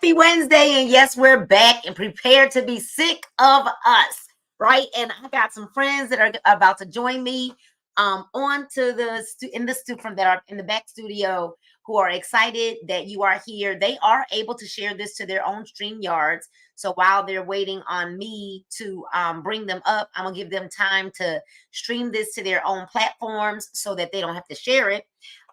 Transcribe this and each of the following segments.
Happy Wednesday, and yes, we're back and prepared to be sick of us, right? And I got some friends that are about to join me on to from that are in the back studio who are excited that you are here. They are able to share this to their own stream yards. So while they're waiting on me to bring them up, I'm gonna give them time to stream this to their own platforms so that they don't have to share it.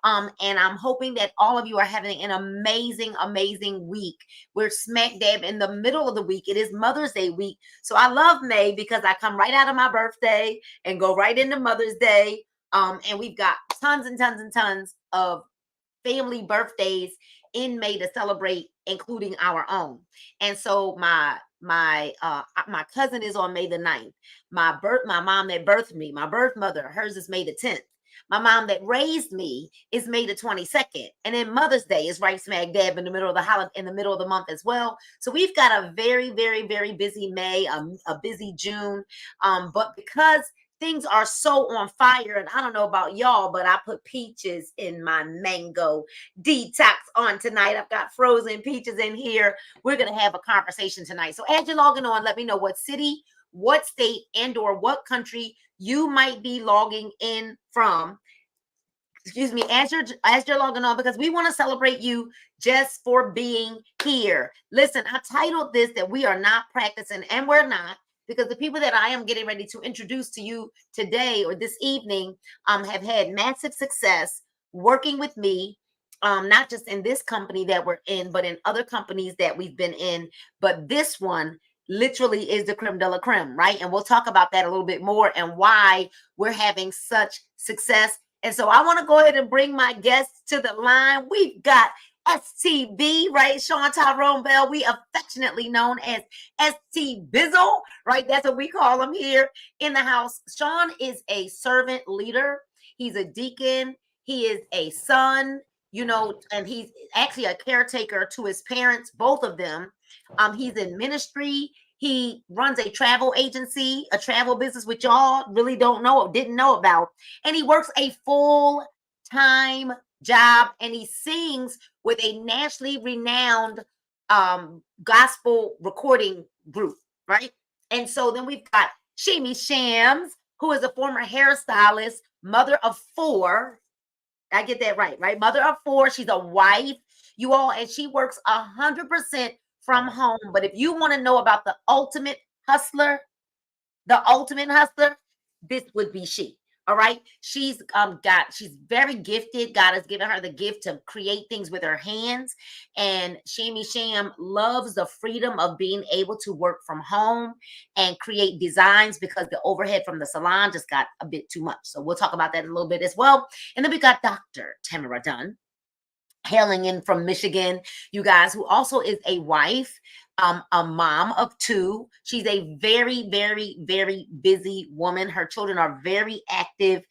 And I'm hoping that all of you are having an amazing, amazing week. We're smack dab in the middle of the week. It is Mother's Day week. So I love May because I come right out of my birthday and go right into Mother's Day. And we've got tons and tons and tons of family birthdays in May to celebrate, including our own. And so my cousin is on May the 9th. My mom that birthed me, my birth mother, hers is May the 10th. My mom that raised me is May the 22nd. And then Mother's Day is right smack dab in the middle of the holiday, in the middle of the month as well. So we've got a very, very, very busy May, a busy June. But because things are so on fire, and I don't know about y'all, but I put peaches in my mango detox on tonight. I've got frozen peaches in here. We're going to have a conversation tonight. So as you're logging on, let me know what city, what state, and or what country you might be logging in from. Excuse me, as you're logging on, because we want to celebrate you just for being here. Listen, I titled this that we are not practicing, and we're not, because the people that I am getting ready to introduce to you today or this evening have had massive success working with me, not just in this company that we're in, but in other companies that we've been in. But this one literally is the creme de la creme, right? And we'll talk about that a little bit more and why we're having such success. And so I want to go ahead and bring my guests to the line. We've got STB, right? Sean Tyrone Bell, we affectionately known as ST Bizzle, right? That's what we call him here in the house. Sean is a servant leader. He's a deacon. He is a son, you know, and he's actually a caretaker to his parents, both of them. He's in ministry. He runs a travel agency, a travel business, which y'all really didn't know about. And he works a full-time job, and he sings with a nationally renowned gospel recording group, right? And so then we've got Shami Shams, who is a former hairstylist, mother of 4. I get that right? Mother of 4. She's a wife, you all, and she works 100% from home. But if you want to know about the ultimate hustler, this would be she. All right. She's very gifted. God has given her the gift to create things with her hands. And Shami Sham loves the freedom of being able to work from home and create designs, because the overhead from the salon just got a bit too much. So we'll talk about that in a little bit as well. And then we got Dr. Tamara Dunn, hailing in from Michigan, you guys, who also is a wife, a mom of 2. She's a very, very, very busy woman. Her children are very active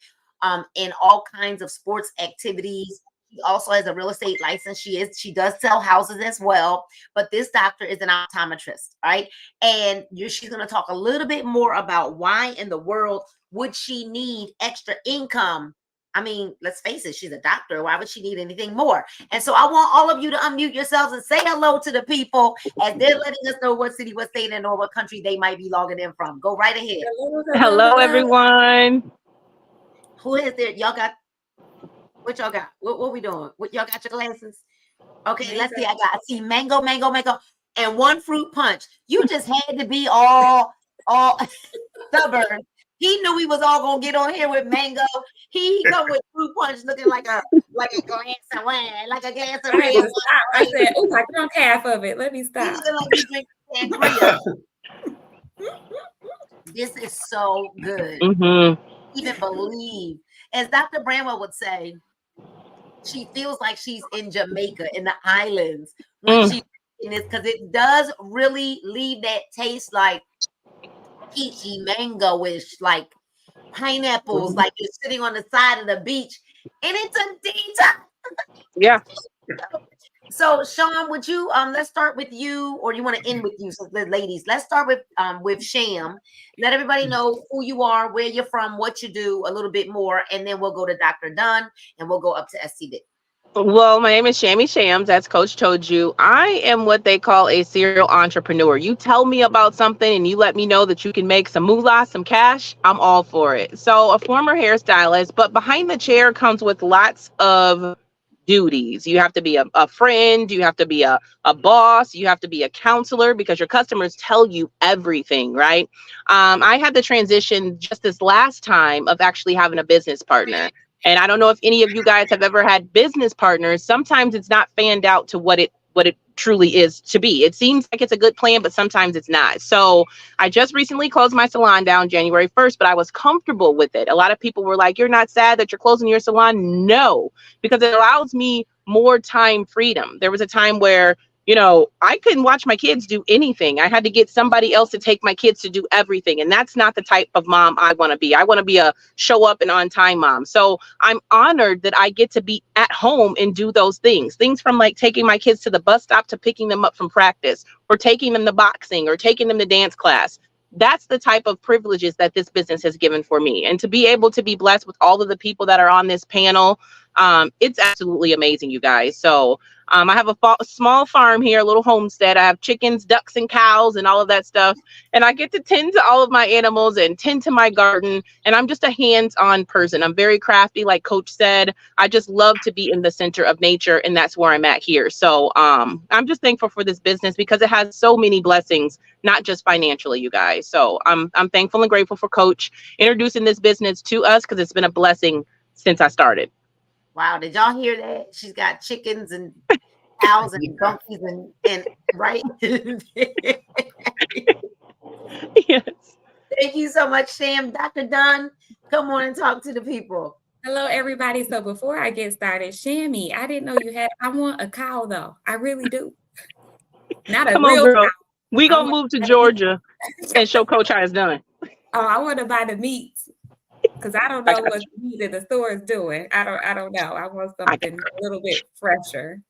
in all kinds of sports activities. She also has a real estate license. She does sell houses as well. But this doctor is an optometrist, right? And she's going to talk a little bit more about why in the world would she need extra income. I mean, let's face it, she's a doctor. Why would she need anything more? And so I want all of you to unmute yourselves and say hello to the people as they're letting us know what city, what state, and or what country they might be logging in from. Go right ahead. Hello, everyone. Who is there? Y'all got, what y'all got? What we doing? What y'all got your glasses? Okay, let's see. I see mango, and one fruit punch. You just had to be all stubborn. He knew we was all gonna get on here with mango. He come with fruit punch, looking like a glass of wine, like a glass of red wine. I said, "Oh, I drunk half of it. Let me stop." He looking like he drink sangria. This is so good. Even believe, as Dr. Bramwell would say, she feels like she's in Jamaica, in the islands, when she's in this, because it does really leave that taste like peachy, mango-ish, like pineapples, like you're sitting on the side of the beach, and it's a detox. Yeah. So, Sean, would you let's start with you, or do you want to end with you? So, the ladies, let's start with Sham. Let everybody know who you are, where you're from, what you do, a little bit more, and then we'll go to Dr. Dunn, and we'll go up to STB. Well, my name is Shammy Shams, as Coach told you. I am what they call a serial entrepreneur. You tell me about something and you let me know that you can make some moolah, some cash, I'm all for it. So, a former hairstylist, but behind the chair comes with lots of duties. You have to be a friend, you have to be a boss, you have to be a counselor because your customers tell you everything, right? I had the transition just this last time of actually having a business partner. And I don't know if any of you guys have ever had business partners. Sometimes it's not fanned out to what it truly is to be. It seems like it's a good plan, but sometimes it's not. So I just recently closed my salon down January 1st, but I was comfortable with it. A lot of people were like, "You're not sad that you're closing your salon?" No, because it allows me more time freedom. There was a time where I couldn't watch my kids do anything. I had to get somebody else to take my kids to do everything. And that's not the type of mom I want to be. I want to be a show up and on time mom. So I'm honored that I get to be at home and do those things. Things from like taking my kids to the bus stop to picking them up from practice or taking them to boxing or taking them to dance class. That's the type of privileges that this business has given for me. And to be able to be blessed with all of the people that are on this panel, it's absolutely amazing, you guys. So I have a small farm here, a little homestead. I have chickens, ducks, and cows and all of that stuff. And I get to tend to all of my animals and tend to my garden. And I'm just a hands-on person. I'm very crafty, like Coach said. I just love to be in the center of nature. And that's where I'm at here. So I'm just thankful for this business because it has so many blessings, not just financially, you guys. So I'm thankful and grateful for Coach introducing this business to us because it's been a blessing since I started. Wow, did y'all hear that? She's got chickens and cows and donkeys and right. Yes. Thank you so much, Sam. Dr. Dunn, come on and talk to the people. Hello, everybody. So before I get started, Shammy, I didn't know you had. I want a cow though. I really do. Not a Come on, real girl. cow. We I gonna want move to the meat. Georgia and show Coach how it's done. Oh, I want to buy the meat because I don't know what the meat in the store is doing. I don't know. I want something a little bit fresher.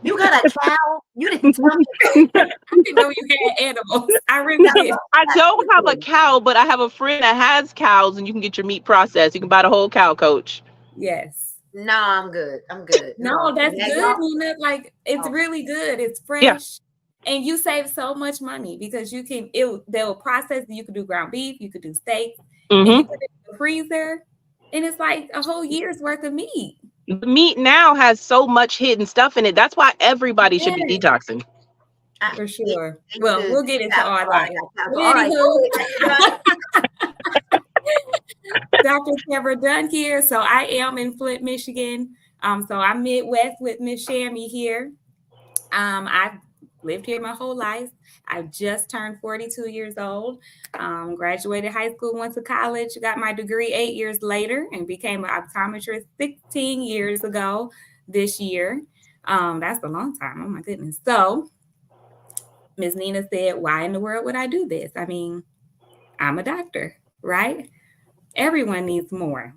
You got a cow? You didn't tell me. I didn't know you had animals. I really did. I don't have a cow, but I have a friend that has cows, and you can get your meat processed. You can buy the whole cow, Coach. Yes. No, I'm good. I'm good. No, that's Yeah, good, y'all- Nina. Like it's Oh. really good. It's fresh. Yeah. And you save so much money because they'll process. You could do ground beef, you could do steak, and you put it in the freezer, and it's like a whole year's worth of meat. The meat now has so much hidden stuff in it. That's why everybody should be Yes. detoxing. For sure. Thank Well, you. we'll get into all that. All right. Dr. Deborah Dunn here. So I am in Flint, Michigan. So I'm Midwest with Miss Shammy here. I've lived here my whole life. I just turned 42 years old. Graduated high school, went to college, got my degree 8 years later, and became an optometrist 16 years ago this year. That's a long time. Oh my goodness. So Ms. Nina said, why in the world would I do this? I mean, I'm a doctor, right? Everyone needs more.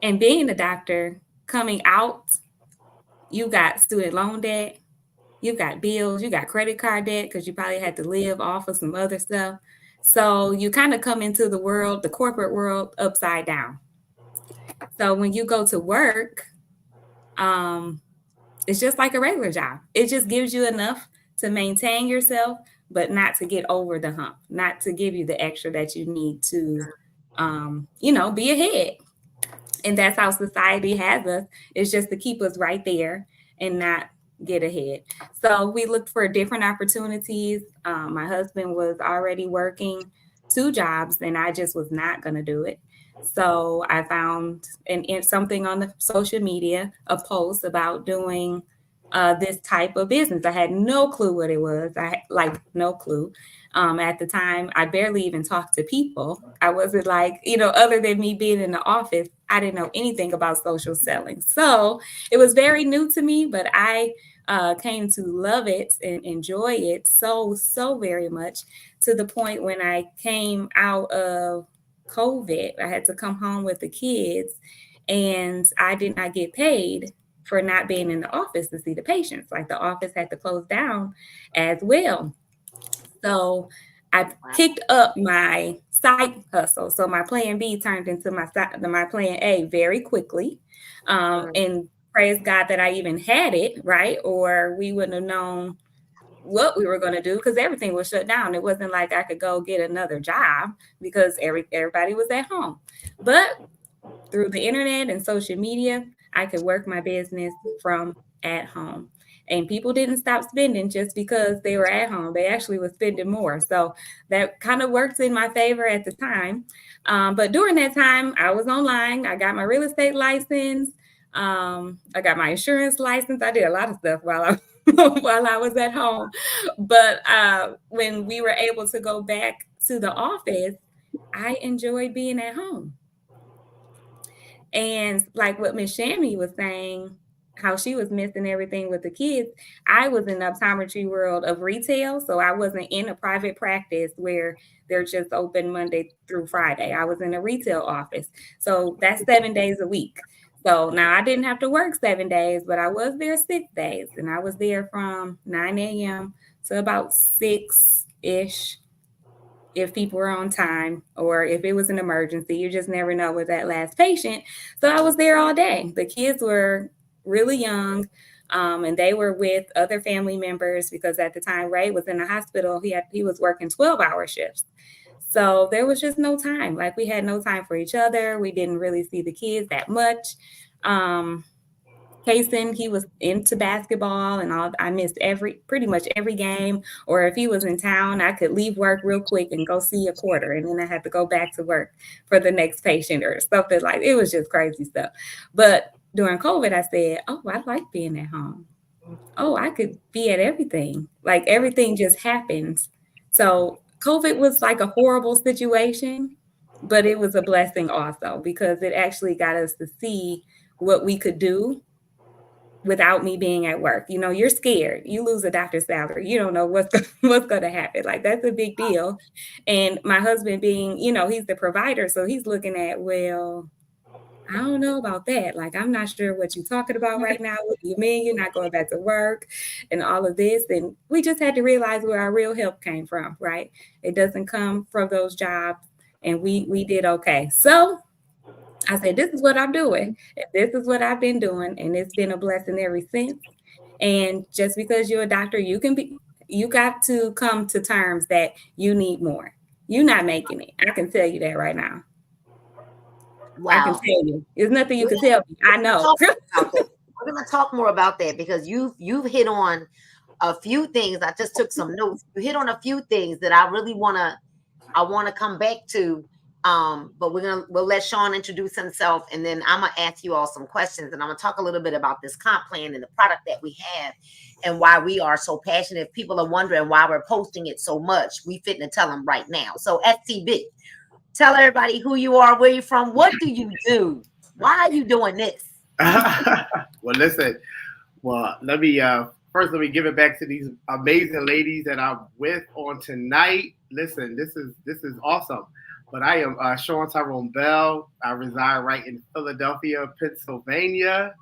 And being a doctor, coming out, you got student loan debt, you got bills, you got credit card debt because you probably had to live off of some other stuff. So you kind of come into the world, the corporate world, upside down. So when you go to work, it's just like a regular job. It just gives you enough to maintain yourself, but not to get over the hump, not to give you the extra that you need to, be ahead. And that's how society has us. It's just to keep us right there and not get ahead. So we looked for different opportunities. My husband was already working 2 jobs and I just was not going to do it. So I found something on the social media, a post about doing this type of business. I had no clue what it was. I had no clue. At the time, I barely even talked to people. I wasn't other than me being in the office, I didn't know anything about social selling. So it was very new to me, but I came to love it and enjoy it so very much, to the point when I came out of COVID, I had to come home with the kids and I did not get paid for not being in the office to see the patients. Like the office had to close down as well. So I picked up my side hustle. So my plan B turned into my plan A very quickly. And praise God that I even had it, right? Or we wouldn't have known what we were going to do because everything was shut down. It wasn't like I could go get another job because everybody was at home. But through the internet and social media, I could work my business from at home. And people didn't stop spending just because they were at home. They actually were spending more. So that kind of worked in my favor at the time. But during that time, I was online. I got my real estate license. I got my insurance license. I did a lot of stuff while I was at home. But when we were able to go back to the office, I enjoyed being at home. And like what Miss Shammy was saying, how she was missing everything with the kids, I was in the optometry world of retail. So I wasn't in a private practice where they're just open Monday through Friday. I was in a retail office. So that's 7 days a week. So now I didn't have to work 7 days, but I was there 6 days. And I was there from 9 a.m. to about 6-ish if people were on time or if it was an emergency. You just never know with that last patient. So I was there all day. The kids were really young, and they were with other family members because at the time Ray was in the hospital. He was working 12-hour shifts. So there was just no time. Like we had no time for each other. We didn't really see the kids that much. Kaysen, he was into basketball and all. I missed pretty much every game. Or if he was in town, I could leave work real quick and go see a quarter, and then I had to go back to work for the next patient or something. Like it was just crazy stuff. But during COVID, I said, "Oh, I like being at home. Oh, I could be at everything. Like everything just happens." So COVID was like a horrible situation, but it was a blessing also because it actually got us to see what we could do without me being at work. You know, you're scared. You lose a doctor's salary. You don't know what's going to happen. Like that's a big deal. And my husband being, he's the provider. So he's looking at, well, I don't know about that. Like, I'm not sure what you're talking about right now. What do you mean you're not going back to work and all of this? And we just had to realize where our real help came from, right? It doesn't come from those jobs. And we did okay. So I said, this is what I'm doing. This is what I've been doing. And it's been a blessing ever since. And just because you're a doctor, you got to come to terms that you need more. You're not making it. I can tell you that right now. Wow. I can tell you. There's nothing you can tell me. I know. We're going to talk more about that because you've hit on a few things. I just took some notes. You hit on a few things that I really want to come back to. But we'll let Sean introduce himself, and then I'm gonna ask you all some questions, and I'm gonna talk a little bit about this comp plan and the product that we have and why we are so passionate. If people are wondering why we're posting it so much, we fit to tell them right now. So STB, tell everybody who you are, where you're from, what do you do? Why are you doing this? Well, listen. Well, let me give it back to these amazing ladies that I'm with on tonight. Listen, this is awesome. But I am Sean Tyrone Bell. I reside right in Philadelphia, Pennsylvania,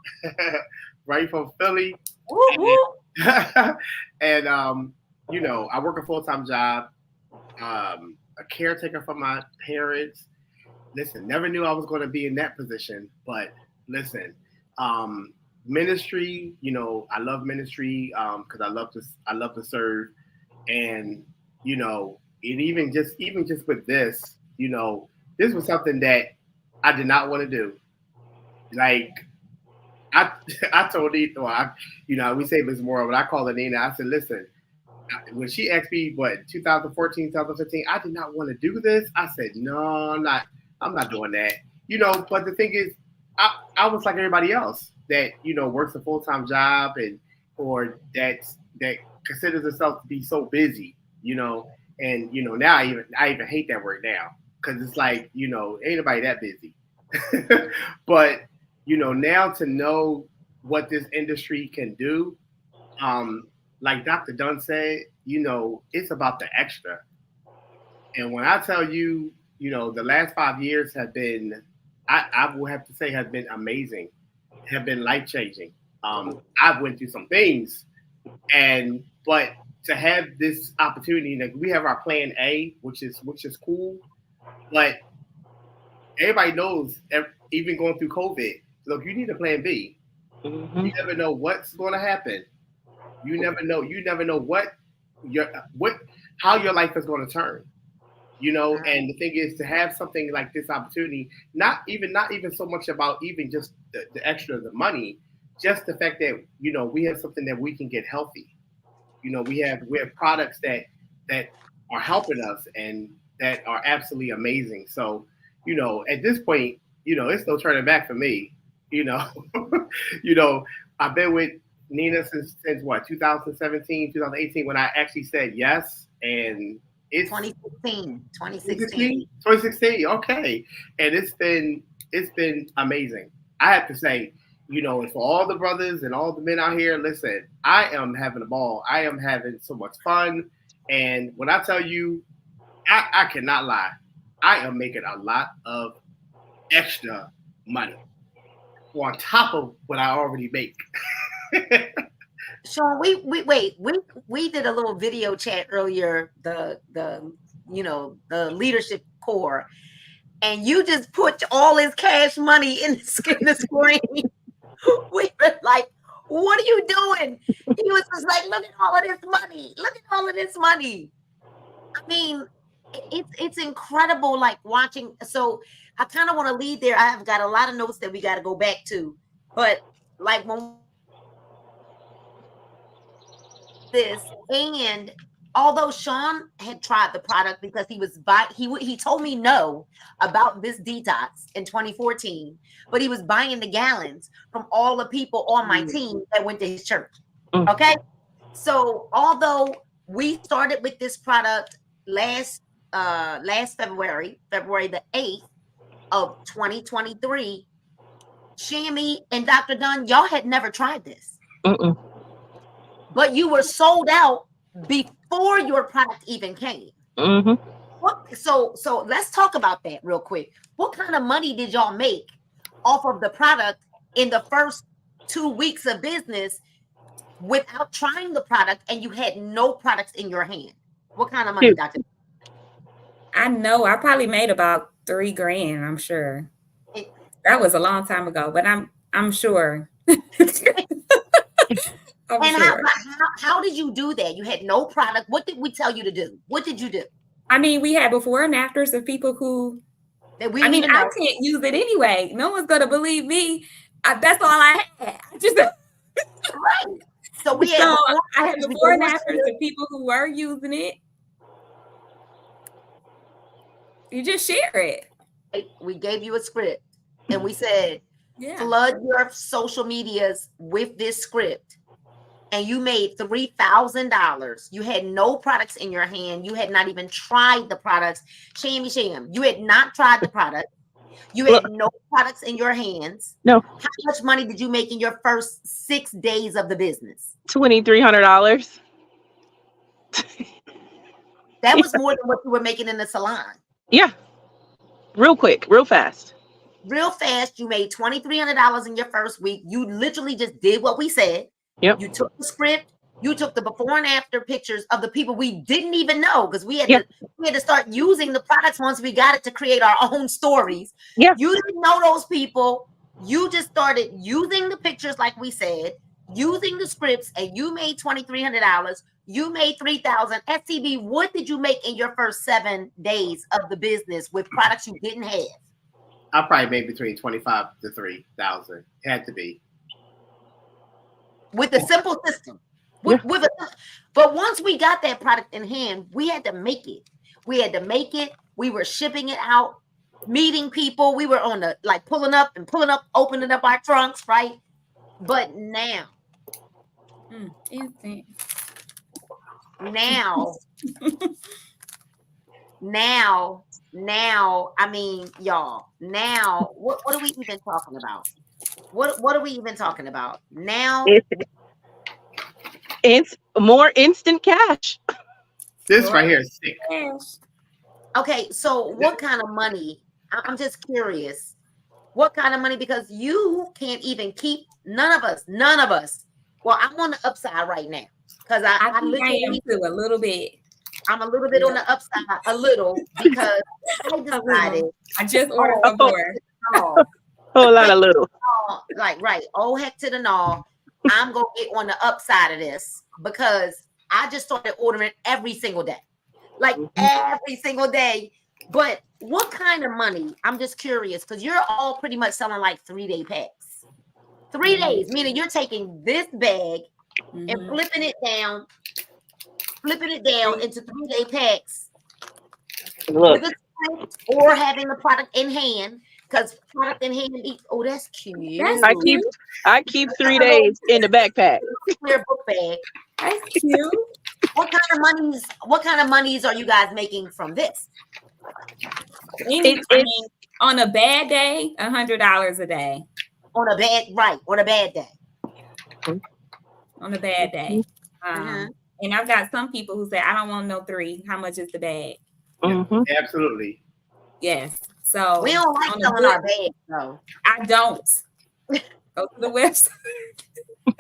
right from Philly. And I work a full-time job, a caretaker for my parents. Listen, never knew I was going to be in that position, but listen, ministry. I love ministry because I love to serve, and even just with this. This was something that I did not want to do. Like, I told Nina, we say Ms. Moore, but I call her Nina. I said, listen, when she asked me, 2014, 2015, I did not want to do this. I said, no, I'm not doing that. But the thing is, I was like everybody else that, works a full-time job or that considers herself to be so busy, and, now I even hate that word now. Because it's like, ain't nobody that busy. But, now to know what this industry can do, like Dr. Dunn said, it's about the extra. And when I tell you, the last 5 years have been, I will have to say, have been amazing, have been life-changing. I've went through some things, but to have this opportunity, like we have our plan A, which is cool, but everybody knows, even going through COVID, look, you need a plan B. Mhm. You never know what's going to happen. You never know how your life is going to turn. And the thing is to have something like this opportunity, not even so much about even just the extra, the money, just the fact that, we have something that we can get healthy. We have products that are helping us and that are absolutely amazing. So, at this point, it's no turning back for me. I've been with Nina since what, 2017, 2018, when I actually said yes. And it's 2016. Okay. And it's been amazing. I have to say, and for all the brothers and all the men out here, listen, I am having a ball. I am having so much fun. And when I tell you, I cannot lie, I am making a lot of extra money on top of what I already make. Sean, we did a little video chat earlier, the leadership core, and you just put all his cash money in the screen. We were like, what are you doing? He was just like, look at all of this money. Look at all of this money. I mean, it's incredible, like watching. So I kind of want to lead there. I have got a lot of notes that we got to go back to, but like when this, and although Sean had tried the product because he told me no about this detox in 2014, but he was buying the gallons from all the people on my team that went to his church. Okay, so although we started with this product last February the 8th of 2023, Shammy and Dr. Dunn, y'all had never tried this. But you were sold out before your product even came. So let's talk about that real quick. What kind of money did y'all make off of the product in the first 2 weeks of business without trying the product, and you had no products in your hand? What kind of money, Dr.? I know I probably made about $3,000, I'm sure. That was a long time ago, but I'm sure. And how did you do that? You had no product. What did we tell you to do? What did you do? I mean, we had before and afters of people who, I can't use it anyway. No one's going to believe me. That's all I had. Right. So I had before and afters of people who were using it. You just share it. We gave you a script and we said, flood your social medias with this script. And you made $3,000. You had no products in your hand. You had not even tried the products. Sham, you had not tried the product. You had no products in your hands. No. How much money did you make in your first 6 days of the business? $2,300. That was more than what you were making in the salon. Yeah. Real quick, real fast. Real fast. You made $2,300 in your first week. You literally just did what we said. Yep. You took the script. You took the before and after pictures of the people we didn't even know, because we had to start using the products once we got it to create our own stories. Yeah. You didn't know those people. You just started using the pictures like we said, using the scripts, and you made $2,300. You made $3,000. STB, what did you make in your first 7 days of the business with products you didn't have? I probably made between $25,000 to $3,000. Had to be. With a simple system. But once we got that product in hand, we had to make it. We were shipping it out, meeting people. We were on the pulling up, opening up our trunks, right? But now, I mean, y'all, now, what are we even talking about? What are we even talking about now? It's more instant cash. This right here is sick. Okay, so what kind of money? I'm just curious. What kind of money? Because you can't even keep none of us. Well, I'm on the upside right now. because I I think I am literally, too, a little bit. I'm a little bit on the upside, a little, because I decided, I just ordered oh, some more. no, Whole lot of little. like, right, oh, heck to the no, I'm going to get on the upside of this because I just started ordering every single day. Like every single day. But what kind of money? I'm just curious because you're all pretty much selling like 3-day packs. 3 days, meaning you're taking this bag and flipping it down into 3-day packs. Look, With a script or having the product in hand. Because product in hand, oh, that's cute. That's I keep 3 days in the backpack. Clear book bag. That's cute. What kind of monies are you guys making from this? I mean, on a bad day, $100 a day. On a bad day. On a bad day. And I've got some people who say, I don't want no 3. How much is the bag? Absolutely. Yes. So we don't like selling our bags, though. I don't. Go to the website.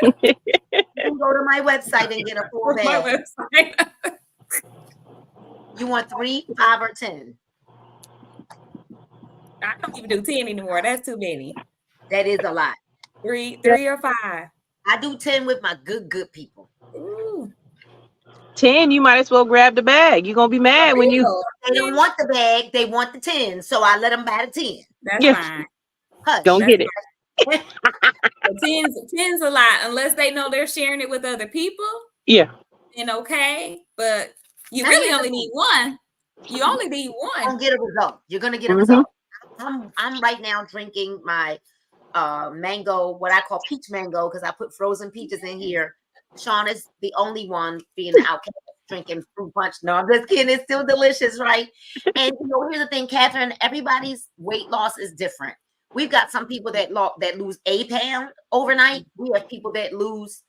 You can go to my website and get a full bag. You want 3, 5, or 10? I don't even do 10 anymore. That's too many. That is a lot. 3 or 5. I do 10 with my good people. Ooh. 10, you might as well grab the bag. You're gonna be mad when you. They don't want the bag, they want the 10. So I let them buy the 10. That's fine. Hush. Don't get it. 10's a lot unless they know they're sharing it with other people. Yeah. And okay, but you really only need one. You only need one. You're gonna get a result. You're gonna get a result. I'm right now drinking my mango, what I call peach mango, because I put frozen peaches in here. Sean is the only one being the outcast drinking fruit punch. No, I'm just kidding. It's still delicious, right? And here's the thing, Catherine, everybody's weight loss is different. We've got some people that lose a pound overnight. We have people that lose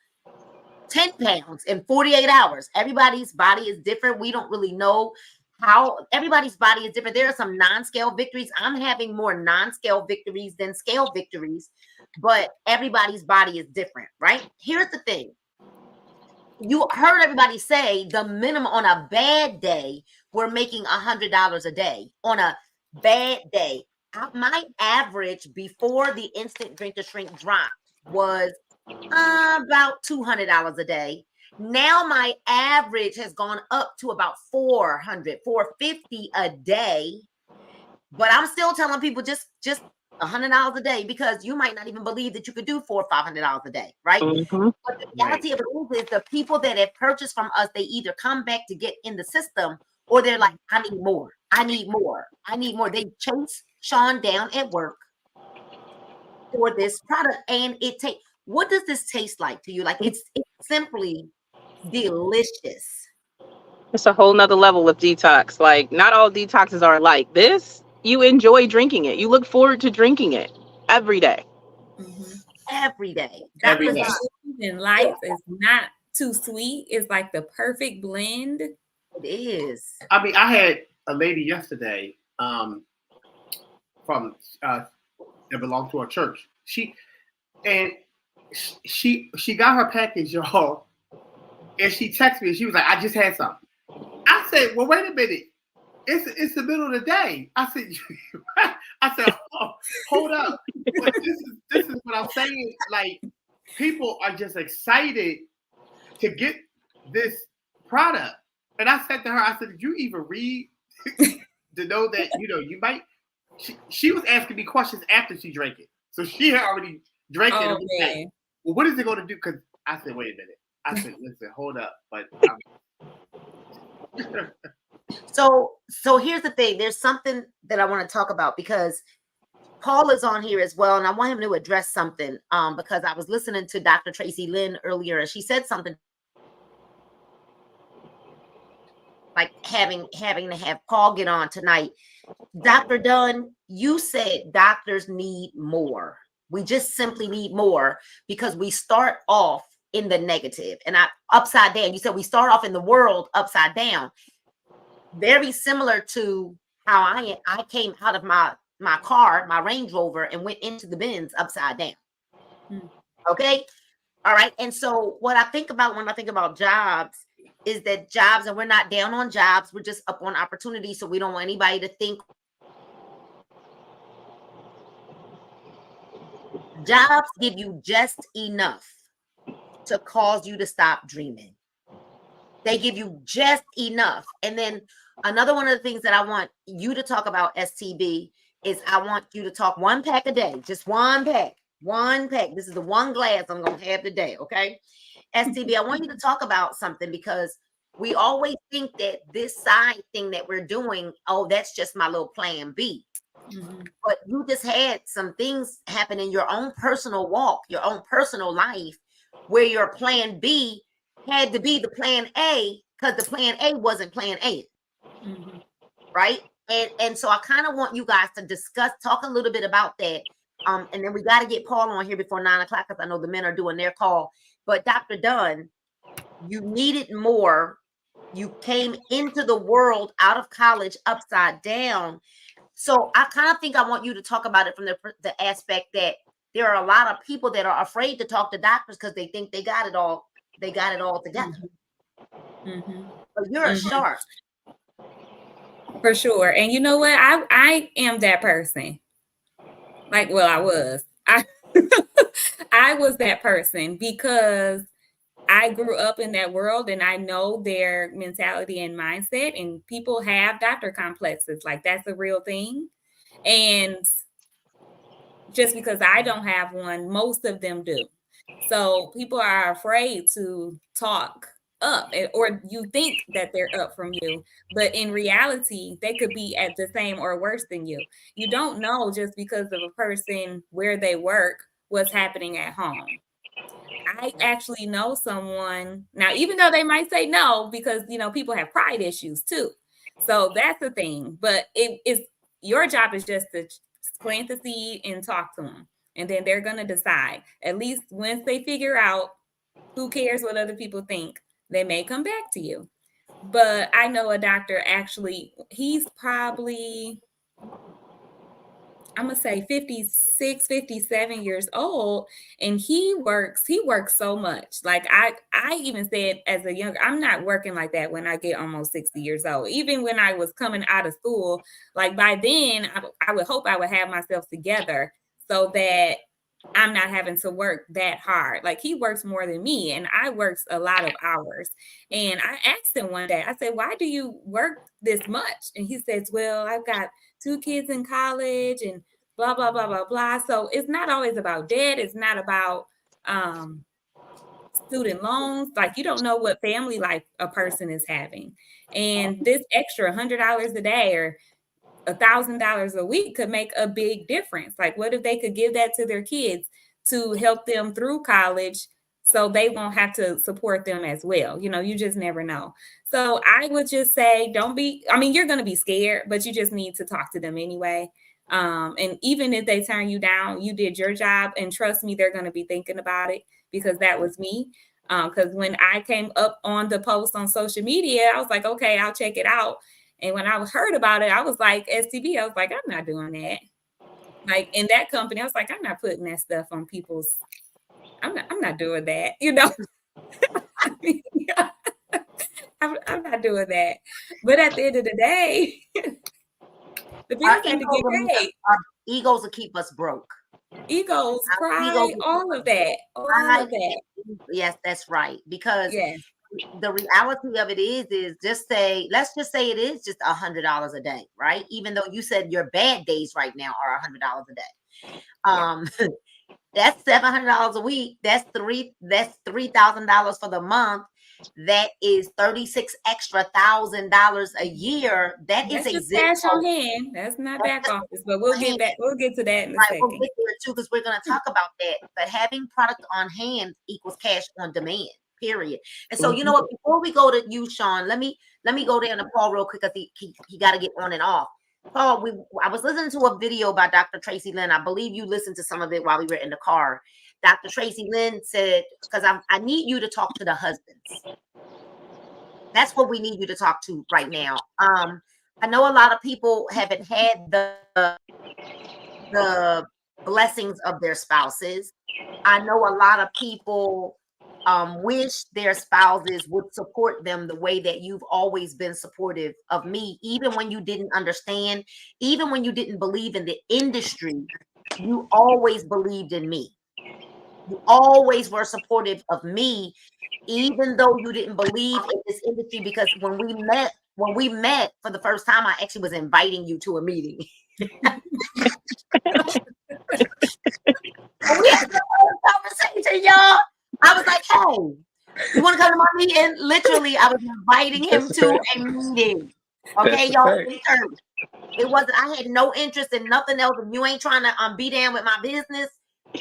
10 pounds in 48 hours. Everybody's body is different. We don't really know how everybody's body is different. There are some non-scale victories. I'm having more non-scale victories than scale victories, but everybody's body is different, right? Here's the thing. You heard everybody say the minimum on a bad day, we're making $100 a day. On a bad day, my average before the instant drink to shrink drop was about $200 a day. Now my average has gone up to about $400, $450 a day. But I'm still telling people just $100 a day, because you might not even believe that you could do $400 or $500 a day, right? But the reality of it is the people that have purchased from us, they either come back to get in the system, or they're like, I need more. I need more. I need more. They chase Sean down at work for this product, and what does this taste like to you? Like it's simply delicious. It's a whole nother level of detox. Like, not all detoxes are like this. You enjoy drinking it. You look forward to drinking it every day. Every day. Every day. And life is not too sweet. It's like the perfect blend. It is. I mean, I had a lady yesterday from that belonged to a church. She got her package, y'all, and she texted me. She was like, "I just had something." I said, "Well, wait a minute. It's the middle of the day." I said, "Oh, hold up." But this is what I'm saying. Like, people are just excited to get this product. And I said to her, I said, "Did you even read to know that, you might?" She was asking me questions after she drank it. So she had already drank it. And was like, well, what is it going to do? Because I said, wait a minute. I said, listen, hold up. But So here's the thing. There's something that I want to talk about, because Paul is on here as well, and I want him to address something because I was listening to Dr. Tracy Lynn earlier, and she said something like having to have Paul get on tonight. Dr. Dunn, you said doctors need more. We just simply need more because we start off in the negative and upside down. You said we start off in the world upside down. Very similar to how I came out of my car, my Range Rover, and went into the bins upside down. Okay. All right. And so what I think about when I think about jobs is that jobs, and we're not down on jobs, we're just up on opportunities. So we don't want anybody to think jobs give you just enough to cause you to stop dreaming. They give you just enough. And then another one of the things that I want you to talk about, STB, is I want you to talk 1 pack a day, just 1 pack, 1 pack. This is the 1 glass I'm going to have today. Okay. STB, I want you to talk about something because we always think that this side thing that we're doing, oh, that's just my little plan B. Mm-hmm. But you just had some things happen in your own personal walk, your own personal life, where your plan B had to be the plan A because the plan A wasn't plan A. Mm-hmm. Right. And so I kind of want you guys to talk a little bit about that. And then we got to get Paul on here before 9 o'clock because I know the men are doing their call. But Dr. Dunn, you needed more. You came into the world out of college upside down. So I kind of think I want you to talk about it from the aspect that there are a lot of people that are afraid to talk to doctors because they think they got it all. They got it all together. Mm-hmm. But you're a shark. For sure. And you know what? I am that person. Like, well, I was. I was that person because I grew up in that world and I know their mentality and mindset, and people have doctor complexes. Like, that's a real thing. And just because I don't have one, most of them do. So people are afraid to talk up, or you think that they're up from you, but in reality, they could be at the same or worse than you. You don't know just because of a person where they work, what's happening at home. I actually know someone now, even though they might say no, because people have pride issues too. So that's the thing. But it is your job is just to plant the seed and talk to them. And then they're going to decide. At least once they figure out who cares what other people think, they may come back to you. But I know a doctor actually, he's probably, I'm going to say 56, 57 years old. And he works so much. Like I even said as a younger, I'm not working like that when I get almost 60 years old. Even when I was coming out of school, like by then I would hope I would have myself together so that I'm not having to work that hard. Like he works more than me and I works a lot of hours. And I asked him one day, I said, why do you work this much? And he says, well, I've got 2 kids in college and blah, blah, blah, blah, blah. So it's not always about debt. It's not about student loans. Like you don't know what family life a person is having. And this extra $100 a day or $1,000 a week could make a big difference. Like what if they could give that to their kids to help them through college so they won't have to support them as well? You just never know. So I would just say, you're going to be scared, but you just need to talk to them anyway. And even if they turn you down, you did your job, and trust me, they're going to be thinking about it because that was me. Because when I came up on the post on social media, I was like, okay, I'll check it out. And when I heard about it, I was like, STB, I was like, I'm not doing that. Like in that company, I was like, I'm not putting that stuff on people's, I'm not doing that, I'm not doing that. But at the end of the day, the bills had to get paid. Our egos will keep us broke. Egos, pride, all of that. Yes, that's right. Because yes. The reality of it is let's just say it is just $100 a day, right? Even though you said your bad days right now are $100 a day. That's $700 a week. That's $3,000 for the month. That is $36,000 extra a year. That's just cash on hand. That's not back office, but we'll get back. We'll get to that in a second. We'll get there too, because we're going to talk about that. But having product on hand equals cash on demand. Period. And so, you know what? Before we go to you, Sean, let me go down to Paul real quick because he got to get on and off. Paul, I was listening to a video by Dr. Tracy Lynn. I believe you listened to some of it while we were in the car. Dr. Tracy Lynn said, because I need you to talk to the husbands. That's what we need you to talk to right now. I know a lot of people haven't had the blessings of their spouses. I know a lot of people wish their spouses would support them the way that you've always been supportive of me, even when you didn't understand, even when you didn't believe in the industry, you always believed in me. You always were supportive of me, even though you didn't believe in this industry. Because when we met for the first time, I actually was inviting you to a meeting. We had a conversation, y'all. I was like, hey, you want to come to my meeting? Literally, I was inviting him to a meeting. Okay, y'all. It wasn't, I had no interest in nothing else. If you ain't trying to be down with my business,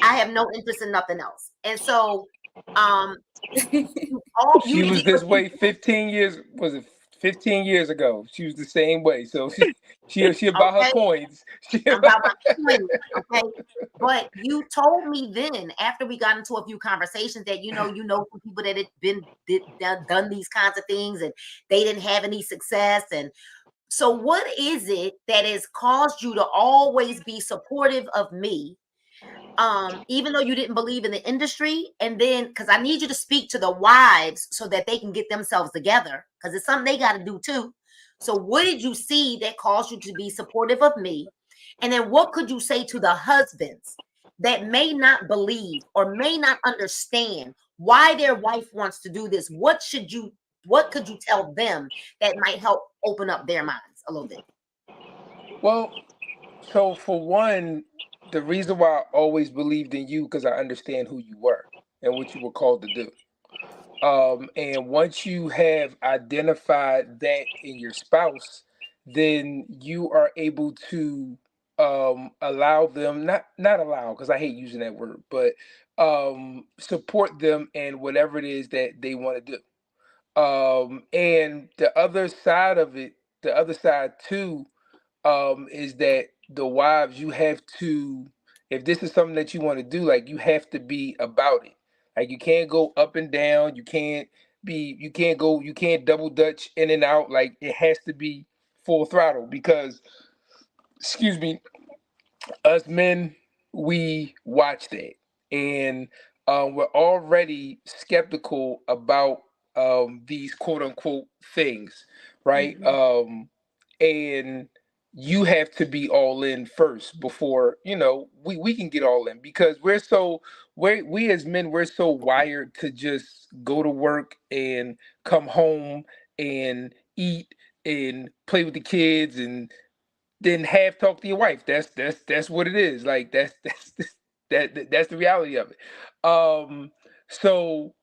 I have no interest in nothing else. And so she was this way 15 years, was it 15 years ago? She was the same way. So she about her coins. I'm about my coins, okay? But you told me then, after we got into a few conversations, that you know some people that had done these kinds of things and they didn't have any success. And so what is it that has caused you to always be supportive of me, even though you didn't believe in the industry? And then, because I need you to speak to the wives so that they can get themselves together, because it's something they got to do too. So what did you see that caused you to be supportive of me? And then what could you say to the husbands that may not believe or may not understand why their wife wants to do this? What could you tell them that might help open up their minds a little bit? Well, so for one, the reason why I always believed in you, because I understand who you were and what you were called to do. And once you have identified that in your spouse, then you are able to allow them, not allow, because I hate using that word, but support them in whatever it is that they want to do. And the other side of it, the other side too, is that the wives, you have to, if this is something that you want to do, like you have to be about it. Like you can't go up and down. You can't double dutch in and out. Like it has to be full throttle because, excuse me, us men, we watch that, and we're already skeptical about these quote unquote things, right? And you have to be all in first before we can get all in, because we as men, we're so wired to just go to work and come home and eat and play with the kids and then have talk to your wife. That's what it is. Like that's the reality of it. So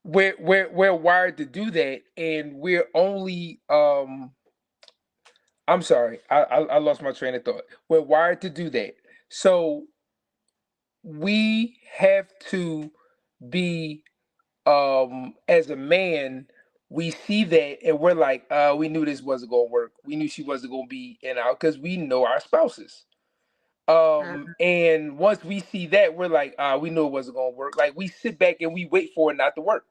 we're wired to do that, and we're only I'm sorry, I lost my train of thought. We're wired to do that. So we have to be as a man, we see that and we're like, we knew this wasn't gonna work. We knew she wasn't gonna be in out because we know our spouses. And once we see that, we're like, we knew it wasn't gonna work. Like we sit back and we wait for it not to work.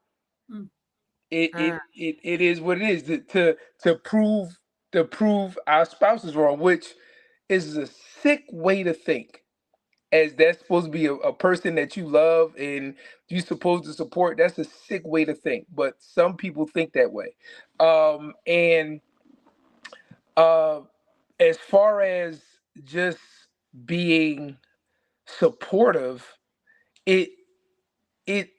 It is what it is to prove our spouses wrong, which is a sick way to think, as that's supposed to be a person that you love and you're supposed to support. That's a sick way to think, but some people think that way. And as far as just being supportive, it it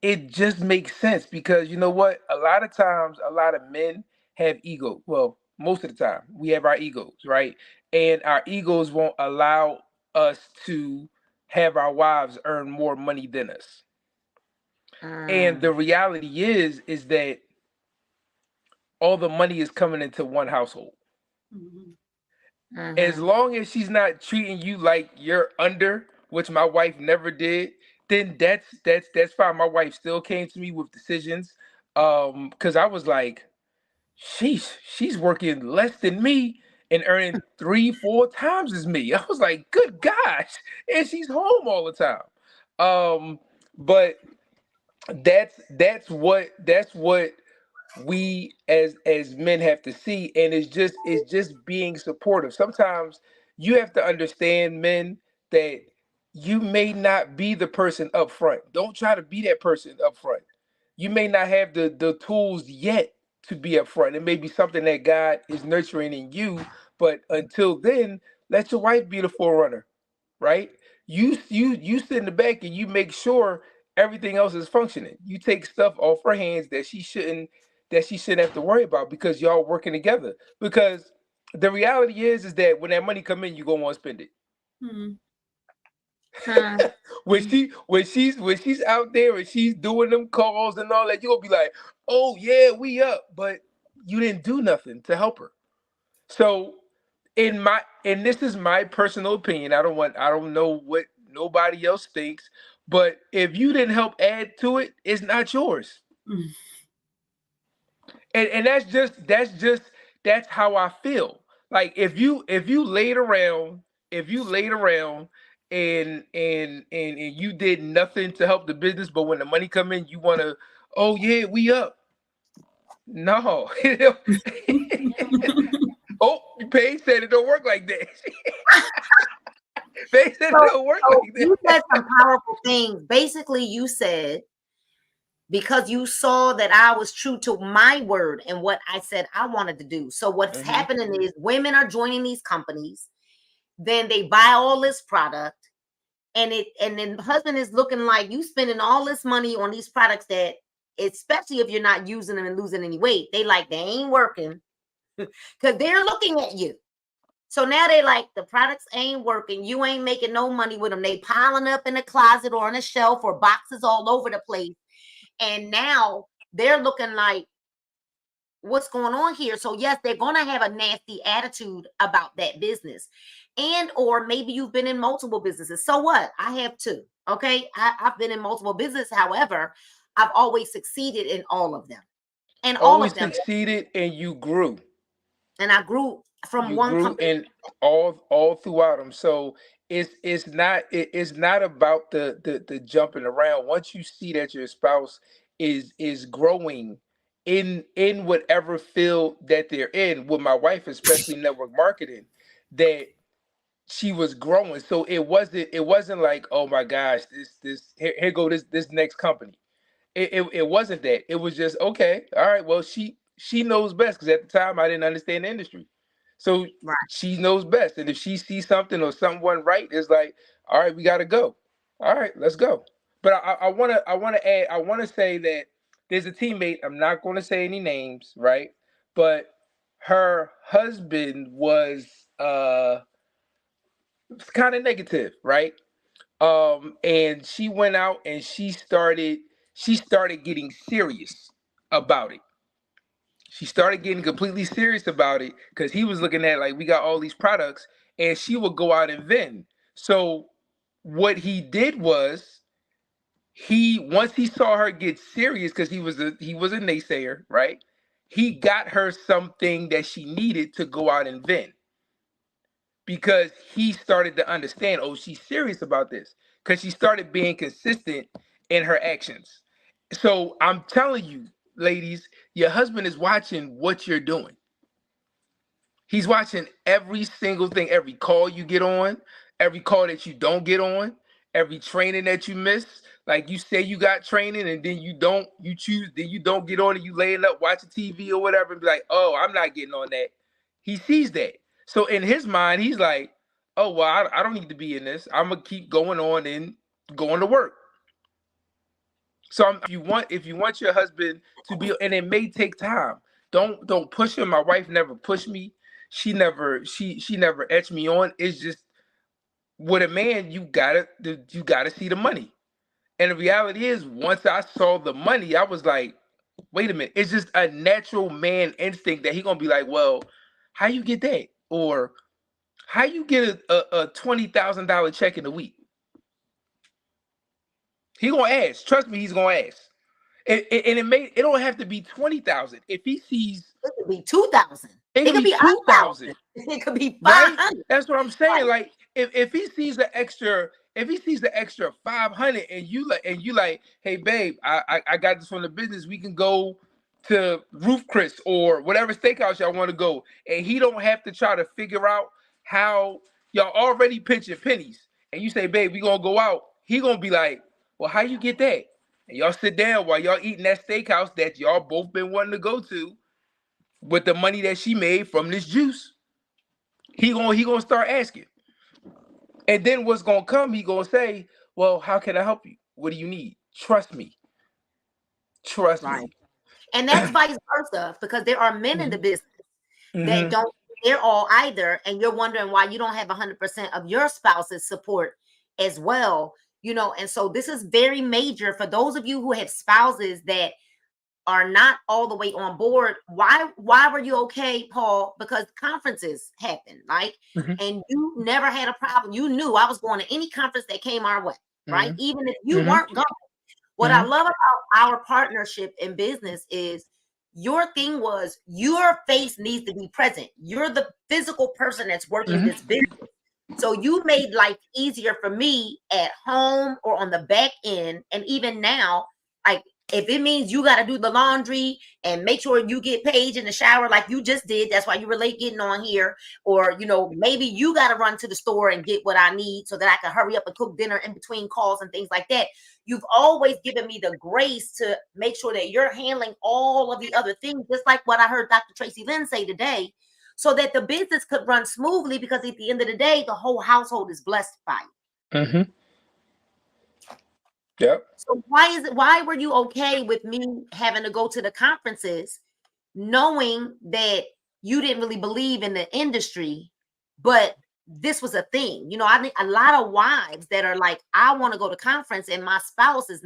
it just makes sense, because you know what? A lot of times, a lot of men have ego. Well, most of the time, we have our egos, right? And our egos won't allow us to have our wives earn more money than us. And the reality is that all the money is coming into one household. As long as she's not treating you like you're under, which my wife never did, then that's fine. My wife still came to me with decisions, because I was like, she's working less than me and earning 3-4 times as me. I was like, good gosh, and she's home all the time. But that's what we as men have to see, and it's just being supportive. Sometimes you have to understand, men, that you may not be the person up front. Don't try to be that person up front. You may not have the tools yet to be up front. It may be something that God is nurturing in you, but until then, let your wife be the forerunner, right? You sit in the back and you make sure everything else is functioning. You take stuff off her hands that she shouldn't have to worry about because y'all working together. Because the reality is that when that money come in, you gonna want to spend it. Hmm. When she's out there and she's doing them calls and all that, you're gonna be like, oh yeah, we up, but you didn't do nothing to help her. So and this is my personal opinion. I don't know what nobody else thinks, but if you didn't help add to it, it's not yours. Mm. And that's how I feel. Like if you laid around and you did nothing to help the business, but when the money come in, you wanna, oh yeah, we up. No. Oh, Paige said it don't work like that. Paige said it don't work So like you that. said some powerful things. Basically, you said because you saw that I was true to my word and what I said I wanted to do. So what's Mhm. happening is women are joining these companies, then they buy all this product, and then the husband is looking like you spending all this money on these products that, especially if you're not using them and losing any weight, they ain't working because they're looking at you. So now they like the products ain't working. You ain't making no money with them. They piling up in the closet or on a shelf or boxes all over the place. And now they're looking like, what's going on here? So yes, they're going to have a nasty attitude about that business. And or maybe you've been in multiple businesses. So what? I have too. Okay. I've been in multiple businesses. However, I've always succeeded in all of them. And all Always of them. succeeded and you grew. And I grew from You one grew company. in all throughout them. So it's not about the jumping around. Once you see that your spouse is growing in whatever field that they're in, with my wife, especially network marketing, that she was growing. So it wasn't like, oh my gosh, this here go this next company. It wasn't that. It was just, okay, all right, well, she knows best, because at the time I didn't understand the industry. So Right. she knows best. And if she sees something or something wasn't right, it's like, all right, we gotta go. All right, let's go. But I wanna say that there's a teammate, I'm not gonna say any names, right? But her husband was kind of negative, right? And she went out and she started getting serious about it. She started getting completely serious about it because he was looking at, like, we got all these products, and she would go out and vend. So what he did was, he once he saw her get serious, because he was a naysayer, right? He got her something that she needed to go out and vend, because he started to understand, oh, she's serious about this, because she started being consistent in her actions. So I'm telling you, ladies, your husband is watching what you're doing. He's watching every single thing, every call you get on, every call that you don't get on, every training that you miss. Like, you say you got training and then you don't get on, and you laying up watching TV or whatever, and be like, oh, I'm not getting on that. He sees that. So in his mind, he's like, oh, well, I don't need to be in this. I'm gonna keep going on and going to work. So if you want your husband to be, and it may take time. Don't push him. My wife never pushed me. She never etched me on. It's just, with a man, you gotta see the money. And the reality is, once I saw the money, I was like, wait a minute. It's just a natural man instinct that he gonna be like, well, how you get that? Or how you get a $20,000 check in a week? He gonna ask. Trust me, he's gonna ask. And it don't have to be 20,000. If he sees, It could be 2,000. it It could could be be 2,000, 5,000. It could be right? 500. That's what I'm saying. Right. Like, if he sees the extra 500, and you like, hey babe, I got this from the business. We can go to Roof Chris or whatever steakhouse y'all want to go, and he don't have to try to figure out how, y'all already pinching pennies, and you say, babe, we gonna go out, he gonna be like, well, how you get that? And y'all sit down while y'all eating that steakhouse that y'all both been wanting to go to with the money that she made from this juice. He gonna start asking. And then what's gonna come, he gonna say, well, how can I help you? What do you need? Trust me. Trust me. And that's vice versa, because there are men in the business that don't they're all either, and you're wondering why you don't have 100% of your spouse's support as well, you know. And so this is very major for those of you who have spouses that are not all the way on board. Why were you okay, Paul? Because conferences happen, right? And you never had a problem. You knew I was going to any conference that came our way, right? Even if you weren't going. What I love about our partnership in business is your thing was your face needs to be present. You're the physical person that's working this business. So you made life easier for me at home or on the back end. And even now, like, if it means you got to do the laundry and make sure you get Paige in the shower like you just did, that's why you were late getting on here. Or, you know, maybe you got to run to the store and get what I need so that I can hurry up and cook dinner in between calls and things like that. You've always given me the grace to make sure that you're handling all of the other things, just like what I heard Dr. Tracy Lynn say today, so that the business could run smoothly, because at the end of the day, the whole household is blessed by it. Yep. So why were you okay with me having to go to the conferences, knowing that you didn't really believe in the industry, but this was a thing? You know, I think a lot of wives that are like, I want to go to conference and my spouse is.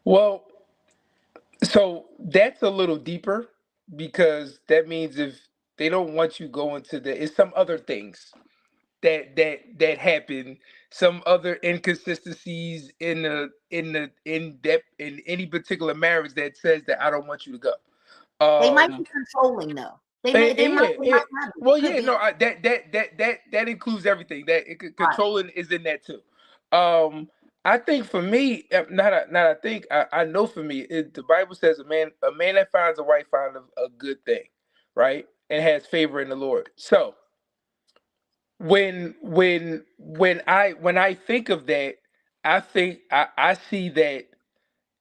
Well, so that's a little deeper, because that means if they don't want you going to it's some other things that happen, some inconsistencies in any particular marriage that says that I don't want you to go. They might be controlling though. They might not. Well, yeah, no, that includes everything. Controlling is in that too. I think for me, I know for me, the Bible says a man that finds a wife finds a good thing, right, and has favor in the Lord. So when I think of that, I see that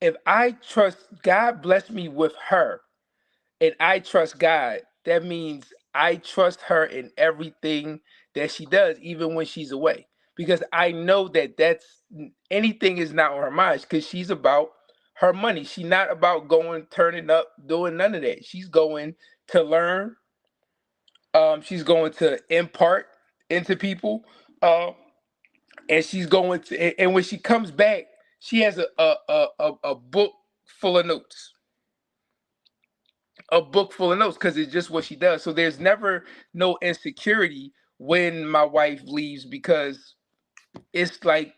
if I trust God, bless me with her, and I trust God, that means I trust her in everything that she does, even when she's away, because I know that anything is not on her mind, because she's about her money. She's not about going, turning up, doing none of that. She's going to learn. She's going to impart into people, and she's going to. And when she comes back, she has a book full of notes. A book full of notes, because it's just what she does. So there's never no insecurity when my wife leaves, because it's like,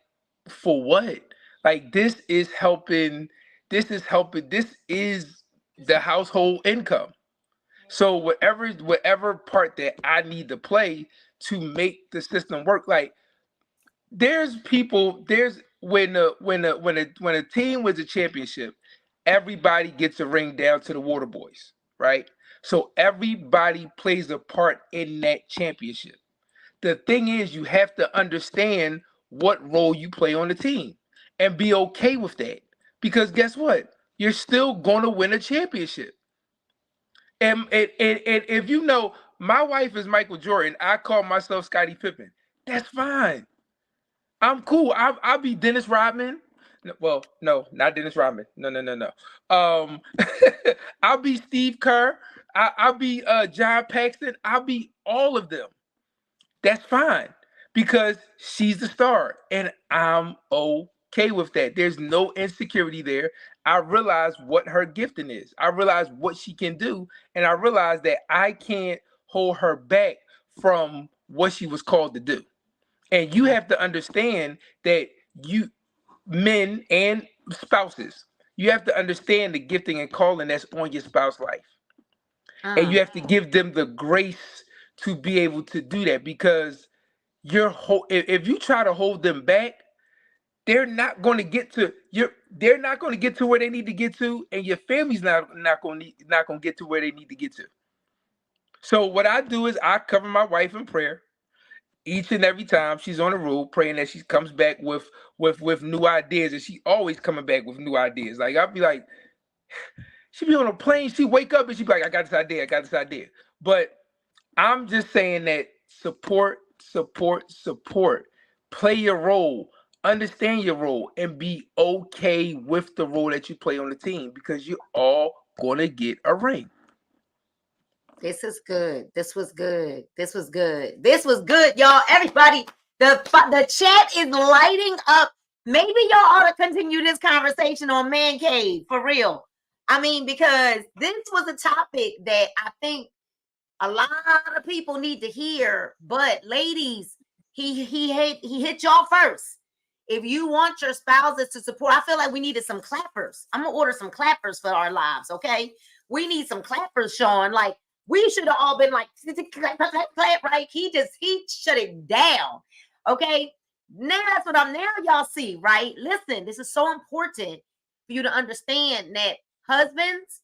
for what? Like, this is helping. This is the household income. So whatever part that I need to play to make the system work, like there's when a team wins a championship, everybody gets a ring down to the water boys, right? So everybody plays a part in that championship. The thing is, you have to understand what role you play on the team and be okay with that, because guess what? You're still going to win a championship. And if you know, my wife is Michael Jordan, I call myself Scottie Pippen. That's fine. I'm cool. I'll be Dennis Rodman. Well, no, not Dennis Rodman. No. I'll be Steve Kerr. I'll be John Paxson. I'll be all of them. That's fine, because she's the star, and I'm okay with that. There's no insecurity there. I realize what her gifting is. I realize what she can do, and I realize that I can't hold her back from what she was called to do. And you have to understand that you, men and spouses, you have to understand the gifting and calling that's on your spouse's life. And you have to give them the grace to be able to do that, because if you try to hold them back, they're not going to get to where they need to get to, and your family's not going to get to where they need to get to. So what I do is I cover my wife in prayer each and every time she's on the road, praying that she comes back with new ideas, and she always coming back with new ideas. Like I'll be like, she be on a plane, she wake up and she be like, I got this idea, I got this idea. But I'm just saying that support. Play your role, understand your role, and be okay with the role that you play on the team because you're all gonna get a ring. This is good. This was good. This was good. This was good, y'all. Everybody, the chat is lighting up. Maybe y'all ought to continue this conversation on Man Cave for real. I mean, because this was a topic that I think a lot of people need to hear. But ladies, he hit y'all first. If you want your spouses to support, I feel like we needed some clappers. I'm gonna order some clappers for our lives. Okay, we need some clappers, Sean. Like we should have all been like clap, right? He shut it down. Okay, now that's what now y'all see, right? Listen, this is so important for you to understand that husbands,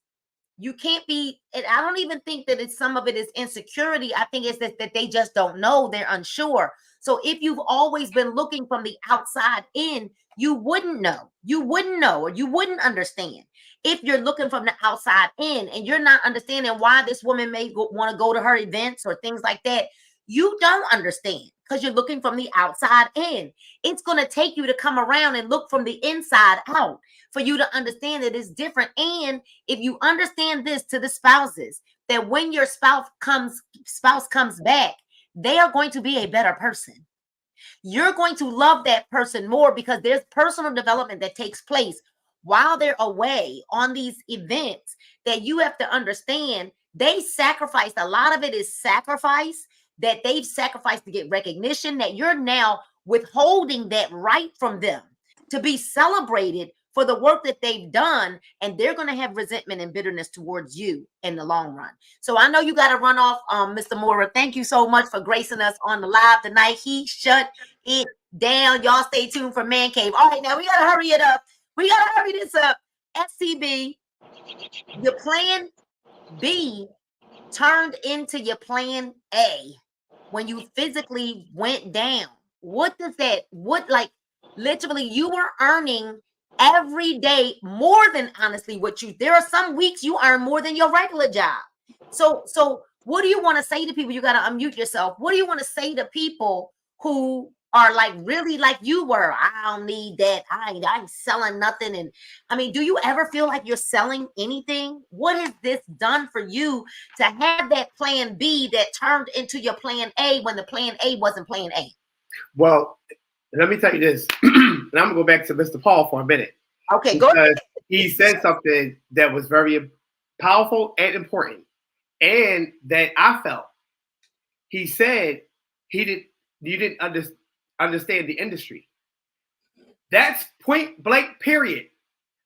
you can't be, and I don't even think that some of it is insecurity. I think it's that they just don't know, they're unsure. So if you've always been looking from the outside in, you wouldn't know, or you wouldn't understand. If you're looking from the outside in and you're not understanding why this woman may want to go to her events or things like that, you don't understand because you're looking from the outside in. It's going to take you to come around and look from the inside out for you to understand that it's different. And if you understand this to the spouses, that when your spouse comes back, they are going to be a better person. You're going to love that person more because there's personal development that takes place while they're away on these events that you have to understand. They sacrificed, a lot of it is sacrifice that they've sacrificed to get recognition, that you're now withholding that right from them to be celebrated for the work that they've done, and they're going to have resentment and bitterness towards you in the long run. So I know you got to run off, Mr. Mora. Thank you so much for gracing us on the live tonight. He shut it down. Y'all stay tuned for Man Cave. All right, now we got to hurry it up. We got to hurry this up. SCB, your plan B turned into your plan A when you physically went down. What does that, like literally you were earning every day more than honestly there are some weeks you earn more than your regular job. So what do you want to say to people? You got to unmute yourself. What do you want to say to people who are like really like you were? I don't need that. I ain't selling nothing. And I mean, do you ever feel like you're selling anything? What has this done for you to have that plan B that turned into your plan A when the plan A wasn't plan A? Well, let me tell you this, and I'm gonna go back to Mr. Paul for a minute. Okay, go ahead. He said something that was very powerful and important, and that I felt. He said you didn't understand the industry. That's point blank, period.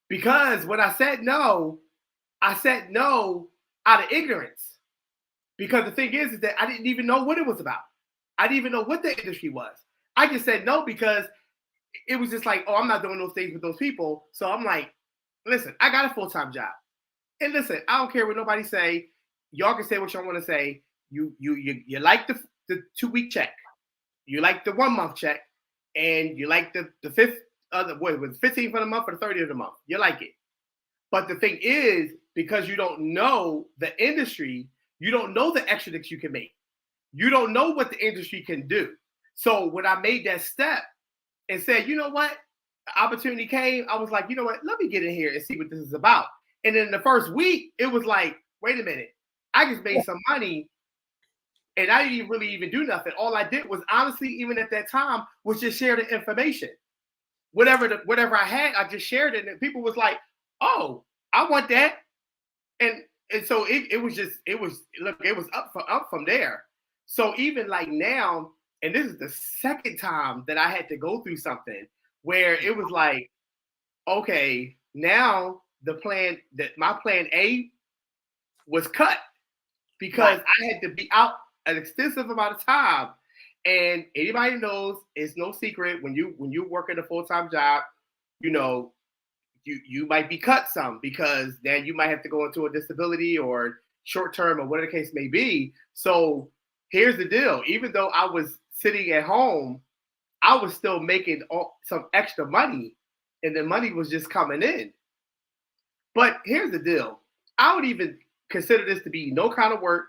Because when I said no out of ignorance. Because the thing is that I didn't even know what it was about. I didn't even know what the industry was. I just said no because it was just like, oh, I'm not doing those things with those people. So I'm like, listen, I got a full-time job. And listen, I don't care what nobody say. Y'all can say what y'all want to say. You like the 2-week check. You like the 1-month check. And you like the 15th of the month or the 30th of the month. You like it. But the thing is, because you don't know the industry, you don't know the extra that you can make. You don't know what the industry can do. So when I made that step and said, you know what, the opportunity came, I was like, you know what, let me get in here and see what this is about. And then the first week, it was like, wait a minute, I just made some money and I didn't really even do nothing. All I did was honestly, even at that time, was just share the information. Whatever I had, I just shared it. And people was like, oh, I want that. And so it was up from there. So even like now, and this is the second time that I had to go through something where it was like, okay, now my plan A was cut because I had to be out an extensive amount of time. And anybody knows, it's no secret when you work at a full-time job, you know, you might be cut some because then you might have to go into a disability or short term or whatever the case may be. So here's the deal. Even though I was sitting at home, I was still making some extra money, and the money was just coming in. But here's the deal. I would even consider this to be no kind of work.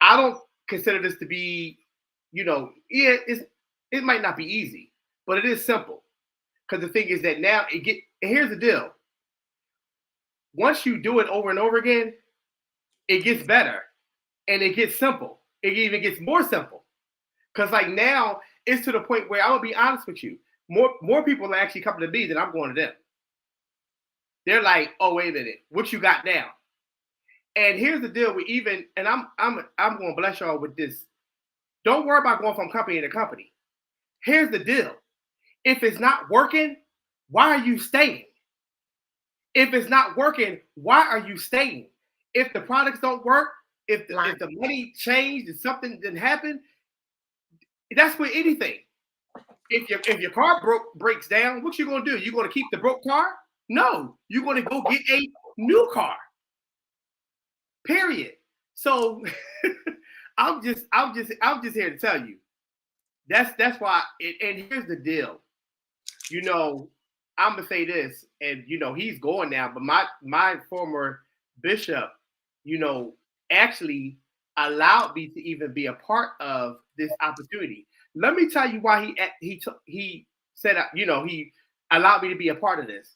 I don't consider this to be, it might not be easy, but it is simple. Because the thing is that now here's the deal. Once you do it over and over again, it gets better and it gets simple. It even gets more simple. Because like now it's to the point where I'm gonna be honest with you. More people are actually coming to me than I'm going to them. They're like, oh, wait a minute, what you got now? And here's the deal with I'm gonna bless y'all with this. Don't worry about going from company to company. Here's the deal. If it's not working, why are you staying? If it's not working, why are you staying? If the products don't work, if the money changed, if something didn't happen, that's with anything. If your car breaks down, what you gonna do? You gonna keep the broke car? No, you're gonna go get a new car. Period. So I'm just here to tell you. That's why. And here's the deal. I'm gonna say this, and he's going now. But my former bishop, actually allowed me to even be a part of this opportunity. Let me tell you why he said, he allowed me to be a part of this.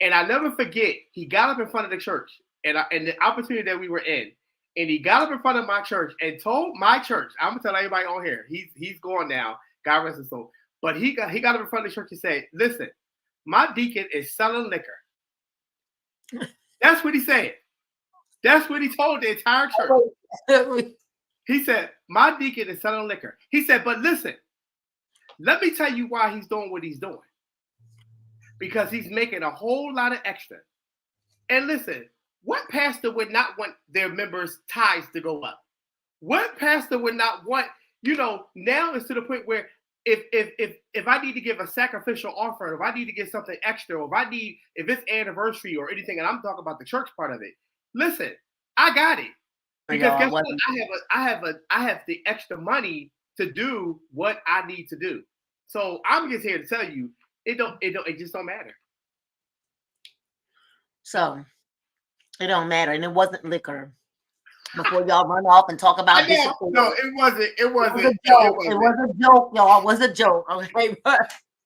And I never forget, he got up in front of the church and the opportunity that we were in, and he got up in front of my church and told my church, I'm gonna tell everybody on here, he's gone now, God rest his soul. But he got up in front of the church and said, listen, my deacon is selling liquor. That's what he said. That's what he told the entire church. He said, my deacon is selling liquor. He said, but listen, let me tell you why he's doing what he's doing. Because he's making a whole lot of extra. And listen, what pastor would not want their members' tithes to go up? What pastor would not want, now it's to the point where if I need to give a sacrificial offering, if I need to give something extra, or if it's anniversary or anything, and I'm talking about the church part of it, listen, I got it. Because guess what? I have the extra money to do what I need to do. So I'm just here to tell you, it just don't matter. So it don't matter, and it wasn't liquor. Before y'all run off and talk about this. No, it wasn't. It wasn't. It was a joke, y'all. It was a joke. Okay.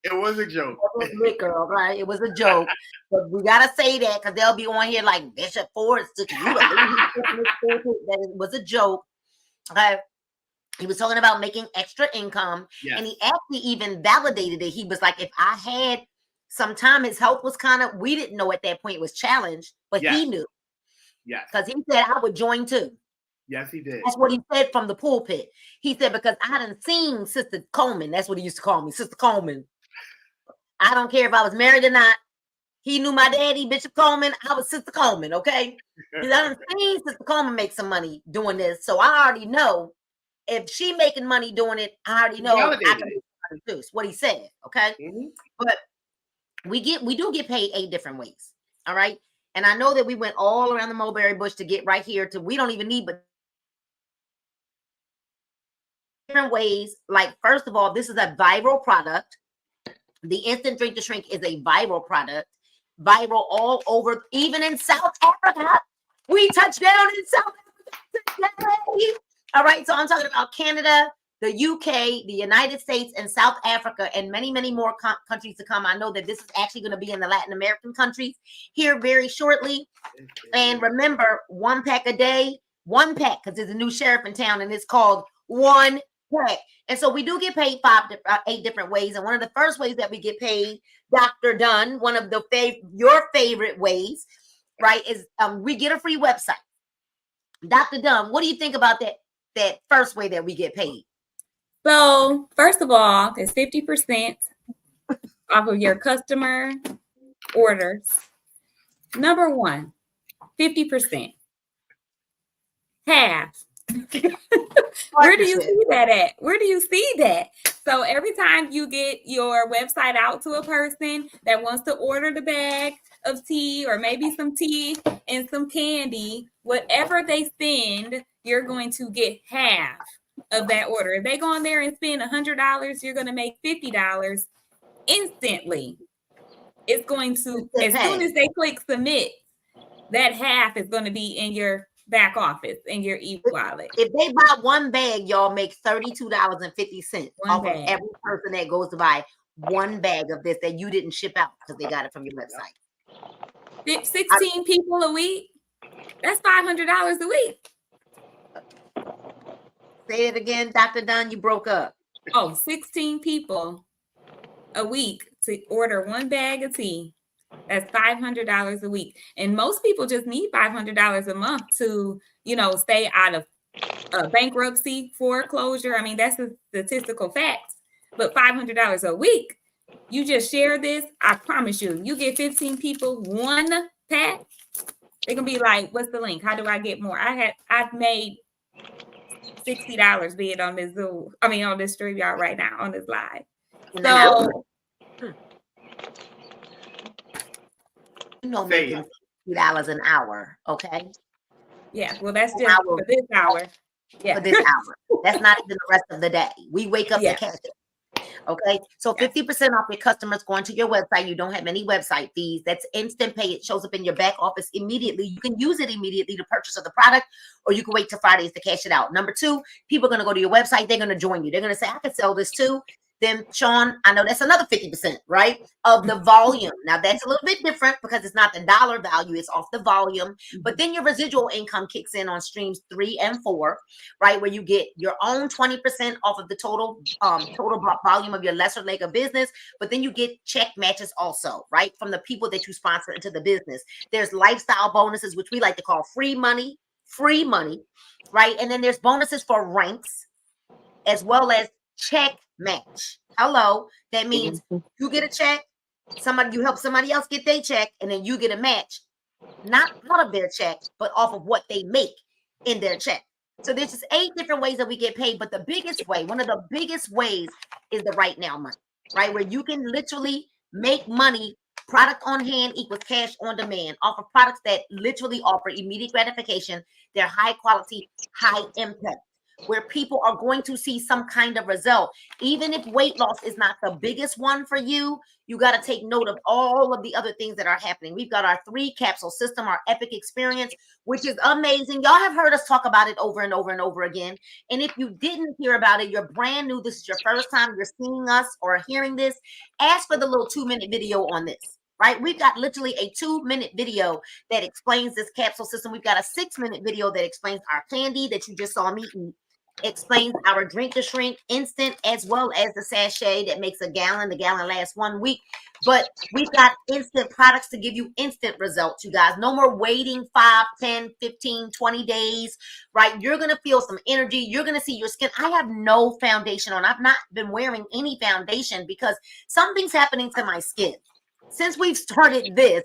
It was a joke. It was liquor, all right? It was a joke. But we gotta say that because they'll be on here like Bishop Ford took you. That it was a joke. Okay. He was talking about making extra income. Yes. And he actually even validated it. He was like, if I had some time, his health was we didn't know at that point it was challenged, but he knew. Yes. Because he said I would join too. Yes, he did. That's what he said from the pulpit. He said, because I hadn't seen Sister Coleman. That's what he used to call me, Sister Coleman. I don't care if I was married or not. He knew my daddy, Bishop Coleman. I was Sister Coleman, okay? Because I done seen Sister Coleman make some money doing this. So I already know if she making money doing it, I already know I can make money too. It's what he said, okay? Mm-hmm. But we do get paid 8 different ways, all right? And I know that we went all around the mulberry bush to get right here to, we don't even need but different ways. Like, first of all, this is a viral product. The Instant Drink to Shrink is a viral product. Viral all over, even in South Africa. We touched down in South Africa. All right, so I'm talking about Canada, the UK, the United States, and South Africa, and many, many more countries to come. I know that this is actually going to be in the Latin American countries here very shortly. And remember, 1 pack a day, 1 pack, because there's a new sheriff in town, and it's called 1 pack. And so we do get paid 8 different ways. And one of the first ways that we get paid, Dr. Dunn, one of your favorite ways, right, is we get a free website. Dr. Dunn, what do you think about that first way that we get paid? So, first of all, it's 50% off of your customer orders. Number 1, 50%. Half. Where do you see that at? Where do you see that? So every time you get your website out to a person that wants to order the bag of tea or maybe some tea and some candy, whatever they spend, you're going to get half of that order. If they go on there and spend $100, you're going to make $50 instantly. It's going to, as soon as they click submit, that half is going to be in your back office, in your e-wallet. If they buy one bag, y'all make $32.50 off of every person that goes to buy one bag of this that you didn't ship out because they got it from your website. 16 people a week, that's $500 a week. Say it again, Dr. Dunn, you broke up. Oh, 16 people a week to order one bag of tea. That's $500 a week. And most people just need $500 a month to, stay out of bankruptcy, foreclosure. I mean, that's a statistical fact. But $500 a week, you just share this. I promise you get 15 people, one pack. They can be like, what's the link? How do I get more? I've made $60 be it on this Zoom. I mean, on this stream y'all right now, on this live. So making $60 an hour, okay? Yeah, well, that's just for this hour. Yeah, for this hour. That's not even the rest of the day. We wake up to cash it. Okay, so 50% off your customers going to your website. You don't have any website fees. That's instant pay. It shows up in your back office immediately. You can use it immediately to purchase of the product, or you can wait till Fridays to cash it out. Number two, people are going to go to your website. They're going to join you. They're going to say, I can sell this too. Then, Sean, I know that's another 50%, right, of the volume. Now, that's a little bit different because it's not the dollar value. It's off the volume. But then your residual income kicks in on streams 3 and 4, right, where you get your own 20% off of the total volume of your lesser leg of business. But then you get check matches also, right, from the people that you sponsor into the business. There's lifestyle bonuses, which we like to call free money, right? And then there's bonuses for ranks as well as check match. Hello. That means you get a check, you help somebody else get their check, and then you get a match, not out of their check, but off of what they make in their check. So there's just 8 different ways that we get paid. But the biggest way, one of the biggest ways, is the right now money, right? Where you can literally make money. Product on hand equals cash on demand off of products that literally offer immediate gratification. They're high quality, high impact, where people are going to see some kind of result. Even if weight loss is not the biggest one for you, you got to take note of all of the other things that are happening. We've got our 3 capsule system, our epic experience, which is amazing. Y'all have heard us talk about it over and over and over again. And if you didn't hear about it, you're brand new, this is your first time you're seeing us or hearing this, ask for the little 2-minute video on this. Right? We've got literally a 2-minute video that explains this capsule system. We've got a 6-minute video that explains our candy that you just saw me eat, explains our drink to shrink instant, as well as the sachet that makes a gallon. The gallon lasts 1 week. But we've got instant products to give you instant results, you guys. No more waiting 5, 10, 15, 20 days, right? You're going to feel some energy. You're going to see your skin. I have no foundation on. I've not been wearing any foundation because something's happening to my skin. Since we've started this,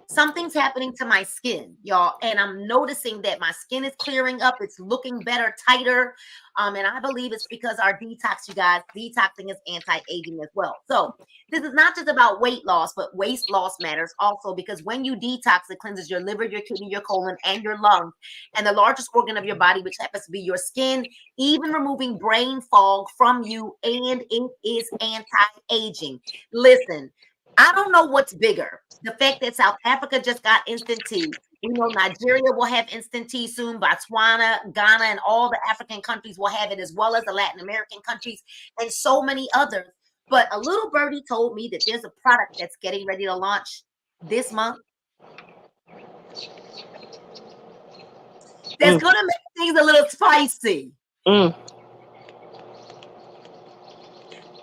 something's happening to my skin, y'all. And I'm noticing that my skin is clearing up. It's looking better, tighter. And I believe it's because our detox, you guys, detoxing is anti-aging as well. So this is not just about weight loss, but weight loss matters also because when you detox, it cleanses your liver, your kidney, your colon, and your lungs. And the largest organ of your body, which happens to be your skin, even removing brain fog from you. And it is anti-aging. Listen, I don't know what's bigger. The fact that South Africa just got instant tea. We know Nigeria will have instant tea soon. Botswana, Ghana, and all the African countries will have it, as well as the Latin American countries and so many others. But a little birdie told me that there's a product that's getting ready to launch this month that's going to make things a little spicy.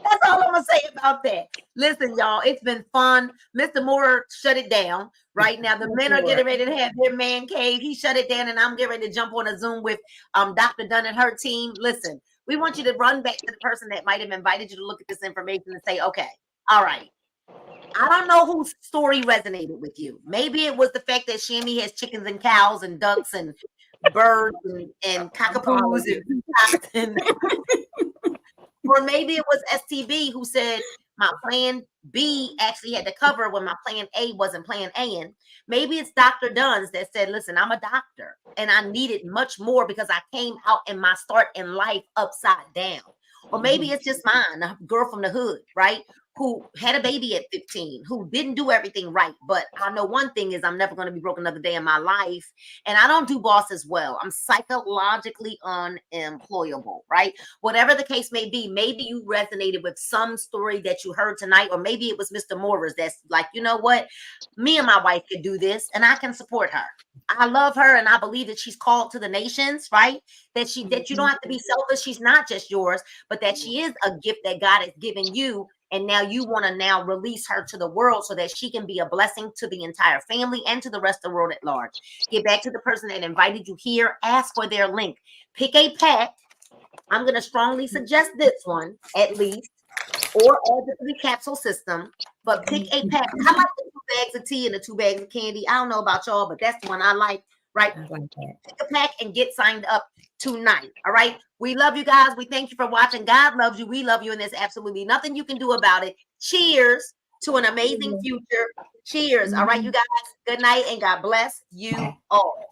That's all I'm going to say about that. Listen, y'all, it's been fun. Mr. Moore shut it down. Right now, the men are getting ready to have their man cave. He shut it down, and I'm getting ready to jump on a Zoom with Dr. Dunn and her team. Listen, we want you to run back to the person that might have invited you to look at this information and say, okay, all right. I don't know whose story resonated with you. Maybe it was the fact that Shammy has chickens and cows and ducks and birds and cockapoos and Or maybe it was STB who said my plan B actually had to cover when my plan A wasn't plan A. And maybe it's Dr. Dunn's that said, listen, I'm a doctor and I needed much more because I came out in my start in life upside down. Or maybe it's just mine, a girl from the hood, right? Who had a baby at 15, who didn't do everything right. But I know one thing is I'm never going to be broke another day in my life. And I don't do bosses well. I'm psychologically unemployable, right? Whatever the case may be, maybe you resonated with some story that you heard tonight, or maybe it was Mr. Morris that's like, you know what? Me and my wife could do this and I can support her. I love her and I believe that she's called to the nations, right? That you don't have to be selfish. She's not just yours, but that she is a gift that God has given you. And now you want to now release her to the world so that she can be a blessing to the entire family and to the rest of the world at large. Get back to the person that invited you here. Ask for their link. Pick a pack. I'm going to strongly suggest this one at least, or add it to the capsule system. But pick a pack. How about the 2 bags of tea and the 2 bags of candy? I don't know about y'all, but that's the one I like. Right? I like that. Pick a pack and get signed up tonight. All right. We love you guys. We thank you for watching. God loves you. We love you. And there's absolutely nothing you can do about it. Cheers to an amazing future. Cheers. All right, you guys. Good night and God bless you all.